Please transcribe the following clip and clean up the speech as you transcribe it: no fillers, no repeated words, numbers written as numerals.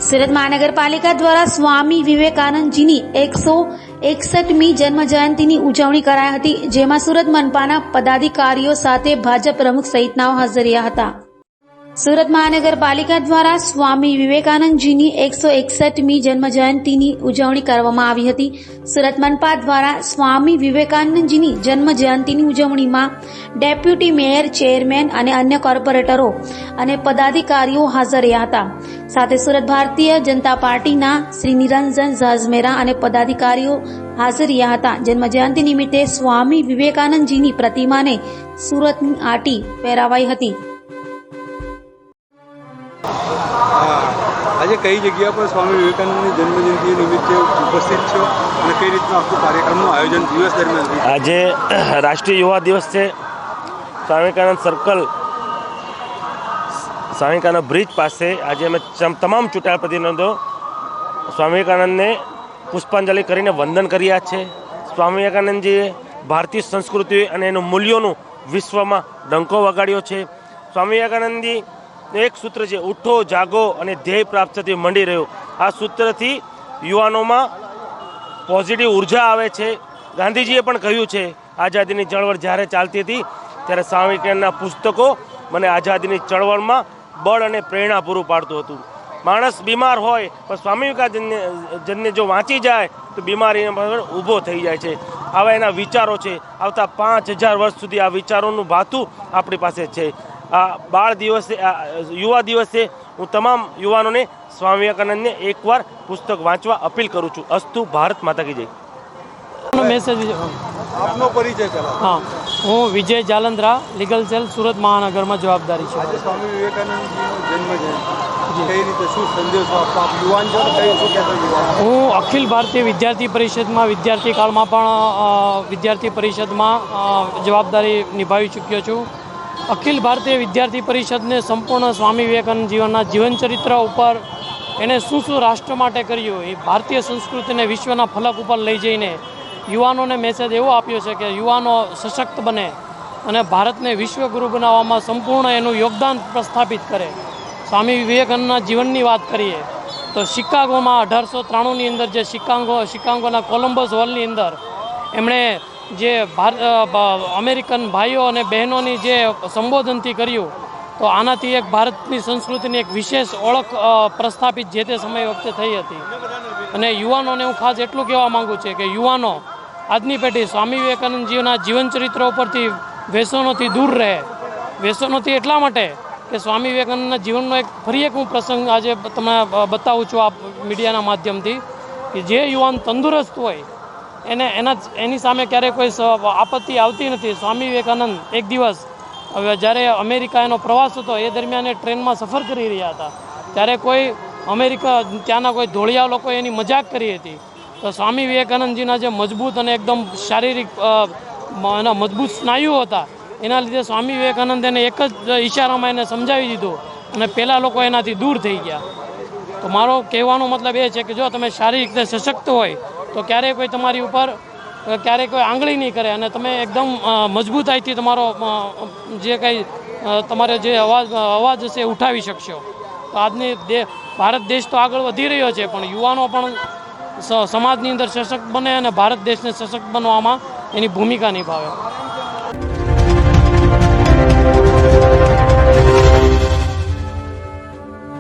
સુરત મહાનગરપાલિકા દ્વારા સ્વામી વિવેકાનંદજીની 161મી જન્મ જયંતિની ઉજવણી કરાઈ હતી, જેમાં સુરત મનપાના પદાધિકારીઓ સાથે ભાજપ પ્રમુખ સહિતનાઓ હાજર રહ્યા હતા. સુરત મહાનગરપાલિકા દ્વારા સ્વામી વિવેકાનંદજીની 161મી જન્મ જયંતિની ઉજવણી કરવામાં આવી હતી. સુરત મનપા દ્વારા સ્વામી વિવેકાનંદજીની જન્મ જયંતિની ઉજવણીમાં ડેપ્યુટી મેયર, ચેરમેન અને અન્ય કોર્પોરેટરો અને પદાધિકારીઓ હાજર રહ્યા હતા. સાથે સુરત ભારતીય જનતા પાર્ટીના શ્રી નિરંજન ઝાઝમેરા અને પદાધિકારીઓ હાજર રહ્યા હતા. જન્મ જયંતિ નિમિત્તે સ્વામી વિવેકાનંદજીની પ્રતિમાને સુરતની આંટી પહેરાવાઈ હતી. આજે કઈ જગ્યા પર સ્વામી વિવેકાનંદની જન્મજયંતિ નિમિત્તે ઉપસ્થિત છો અને કઈ રીતના આખું કાર્યક્રમનું આયોજન દિવસ દરમિયાન? આજે રાષ્ટ્રીય યુવા દિવસ છે. સ્વામી વિવેકાનંદ સર્કલ, સ્વામી વિવેકાનંદ બ્રિજ પાસે આજે અમે તમામ ચૂંટાયેલા પ્રતિનિધિઓ સ્વામી વિવેકાનંદને પુષ્પાંજલિ કરીને વંદન કર્યા છે. સ્વામી વિવેકાનંદજીએ ભારતીય સંસ્કૃતિ અને એનું મૂલ્યોનું વિશ્વમાં ડંકો વગાડ્યો છે. સ્વામી વિવેકાનંદજી એક સૂત્ર છે, ઉઠો, જાગો અને ધ્યેય પ્રાપ્ત થતી મંડી રહ્યો. આ સૂત્રથી યુવાનોમાં પોઝિટિવ ઉર્જા આવે છે. ગાંધીજીએ પણ કહ્યું છે, આઝાદીની ચળવળ જ્યારે ચાલતી હતી ત્યારે સ્વામી વિવેકાનંદના પુસ્તકો મને આઝાદીની ચળવળમાં બળ અને પ્રેરણા પૂરું પાડતું હતું. માણસ બીમાર હોય પણ સ્વામી વિવેકાનંદને જો વાંચી જાય તો બીમારી ઊભો થઈ જાય છે. આવા એના વિચારો છે. આવતા 5000 વર્ષ સુધી આ વિચારોનું ભાથું આપણી પાસે છે. આ બાળ દિવસે, યુવા દિવસે હું તમામ યુવાનોને સ્વામી વિવેકાનંદને એકવાર પુસ્તક વાંચવા અપીલ કરું છું. અસ્તુ ભારત માતા કી જય. મેસેજ આપનો પરિચય ચાલો. હા, હું વિજય જાલંધરા, લીગલ સેલ, સુરત મહાનગરમાં જવાબદારી છે. આજે સ્વામી વિવેકાનંદજીનો જન્મજયંતિ, કઈ રીતે શું સંદેશો આપવા યુવાન છો, કઈ શું કહેશો યુવાન? હું અખિલ ભારતીય વિદ્યાર્થી પરિષદમાં વિદ્યાર્થી કાળમાં પણ વિદ્યાર્થી પરિષદમાં જવાબદારી નિભાવી ચૂક્યો છું. અખિલ ભારતીય વિદ્યાર્થી પરિષદને સંપૂર્ણ સ્વામી વિવેકાનંદ જીવનના જીવનચરિત્ર ઉપર એણે શું શું રાષ્ટ્ર માટે કર્યું, એ ભારતીય સંસ્કૃતિને વિશ્વના ફલક ઉપર લઈ જઈને યુવાનોને મેસેજ એવો આપ્યો છે કે યુવાનો સશક્ત બને અને ભારતને વિશ્વગુરુ બનાવવામાં સંપૂર્ણ એનું યોગદાન પ્રસ્થાપિત કરે. સ્વામી વિવેકાનંદના જીવનની વાત કરીએ તો શિકાગોમાં 1893ની અંદર જે શિકાગોના કોલંબસ હોલની અંદર એમણે જે અમેરિકન ભાઈઓ અને બહેનોની જે સંબોધનથી કર્યું, તો આનાથી એક ભારતની સંસ્કૃતિની એક વિશેષ ઓળખ પ્રસ્થાપિત જે તે સમય વખતે થઈ હતી. અને યુવાનોને હું ખાસ એટલું કહેવા માગું છું કે યુવાનો, આજની પેઢી સ્વામી વિવેકાનંદજીના જીવનચરિત્ર ઉપરથી વ્યસનોથી દૂર રહે. વ્યસનોથી એટલા માટે કે સ્વામી વિવેકાનંદના જીવનનો ફરી એક હું પ્રસંગ આજે તમને બતાવું છું આ મીડિયાના માધ્યમથી, કે જે યુવાન તંદુરસ્ત હોય એની સામે ક્યારેય કોઈ આપત્તિ આવતી નથી. સ્વામી વિવેકાનંદ એક દિવસ જ્યારે અમેરિકા એનો પ્રવાસ હતો એ દરમિયાન એ ટ્રેનમાં સફર કરી રહ્યા હતા, ત્યારે કોઈ ત્યાંના કોઈ ધોળિયા લોકોએ એની મજાક કરી હતી. તો સ્વામી વિવેકાનંદજીના જે મજબૂત અને એકદમ શારીરિક એના મજબૂત સ્નાયુઓ હતા, એના લીધે સ્વામી વિવેકાનંદ એને એક જ ઈશારામાં એને સમજાવી દીધું અને પહેલાં લોકો એનાથી દૂર થઈ ગયા. તો મારો કહેવાનો મતલબ એ છે કે જો તમે શારીરિક રીતે સશક્ત હોય તો ક્યારેય કોઈ તમારી ઉપર ક્યારેય કોઈ આંગળી નહીં કરે અને તમે એકદમ મજબૂતાઈથી તમારો જે કંઈ તમારે જે અવાજ હશે એ ઉઠાવી શકશો. તો આજની ભારત દેશ તો આગળ વધી રહ્યો છે, પણ યુવાનો પણ સમાજની અંદર સશક્ત બને અને ભારત દેશને સશક્ત બનવામાં એની ભૂમિકા નિભાવે.